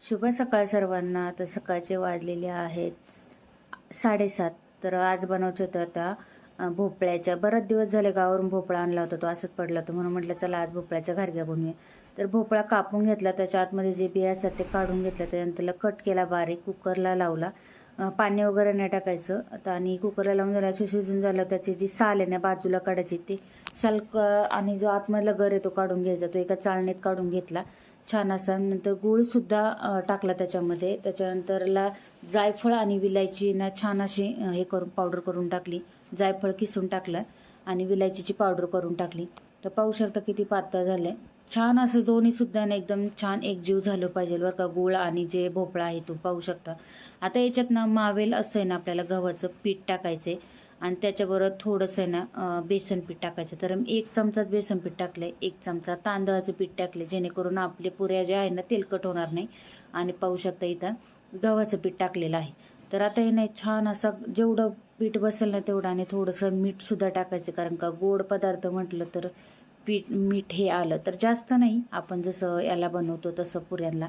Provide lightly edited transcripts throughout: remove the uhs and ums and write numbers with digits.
शुभ सकाळ सर्वांना. तर सकाळचे वाजलेले आहेत 7:30. तर आज बनवायचं होतं आता भोपळ्याच्या. बराच दिवस झाले गावावरून भोपळा आणला होता, तो असंच पडला होता, म्हणून म्हटलं चला आज भोपळ्याच्या घारग्या बनवूया. तर भोपळा कापून घेतला, त्याच्या आतमध्ये जे बिया असतात ते काढून घेतलं, त्यानंतर त्याला कट केला बारीक, कुकरला लावला. पाणी वगैरे नाही टाकायचं आता. आणि कुकरला लावून झालं, शिजून झालं, त्याची जी साल आहे ना बाजूला काढायची, ती साल आणि जो आतमधला गर आहे तो काढून घ्यायचा. तो एका चाळणीत काढून घेतला छान असा. नंतर गूळसुद्धा टाकला त्याच्यामध्ये. त्याच्यानंतरला जायफळ आणि विलायची ना छान अशी हे करून पावडर करून टाकली. जायफळ किसून टाकलं आणि विलायचीची पावडर करून टाकली. तर पाहू शकता किती पातळ झालं. छान असं दोन्हीसुद्धा ना एकदम छान एकजीव झालं पाहिजे बरं का, गूळ आणि जे भोपळा आहे तो. पाहू शकता. आता याच्यात ना मावेल असं आहे ना आपल्याला गव्हाचं पीठ टाकायचं आहे आणि त्याच्याबरोबर थोडंसं आहे ना बेसन पीठ टाकायचं. तर 1 चमचा बेसन पीठ टाकलंय, 1 चमचा तांदळाचं पीठ टाकले, जेणेकरून आपले पुऱ्या ज्या आहे ना तेलकट होणार नाही. आणि पाहू शकता इथं गव्हाचं पीठ टाकलेलं आहे. तर आता हे नाही छान असं जेवढं पीठ बसेल ना तेवढं. आणि थोडंसं मीठसुद्धा टाकायचं, कारण का गोड पदार्थ म्हटलं तर मीठ हे आलं तर जास्त नाही, आपण जसं याला बनवतो तसं पुऱ्यांना.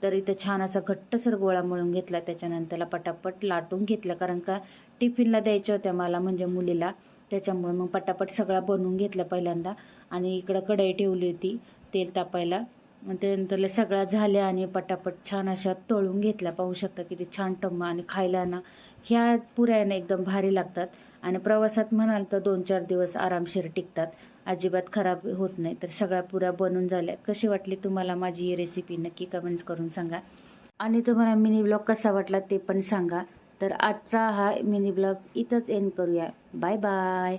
तर इथं छान असा घट्टसर गोळा मळून घेतला. त्याच्यानंतरला पटापट लाटून घेतलं, कारण का टिफिनला द्यायच्या होत्या मला, म्हणजे मुलीला. त्याच्यामुळे मग पटापट सगळा बनवून घेतला पहिल्यांदा. आणि इकडं कढई ठेवली होती तेल तापायला. मग त्यानंतरला सगळा झाल्या आणि पटापट छान अशा तळून घेतल्या. पाहू शकता किती छान टम्म. आणि खायला ना ह्या पुऱ्या ना एकदम भारी लागतात. आणि प्रवासात म्हणाल तर 2-4 दिवस आरामशीर टिकतात, अजिबात खराब होत नाही. तर सगळ्या पुऱ्या बनून झाल्या. कशी वाटली तुम्हाला माझी ही रेसिपी नक्की कमेंट्स करून सांगा. आणि तुम्हाला मिनी ब्लॉग कसा वाटला ते पण सांगा. तर आजचा हा मिनी ब्लॉग इथंच एंड करूया. Bye bye.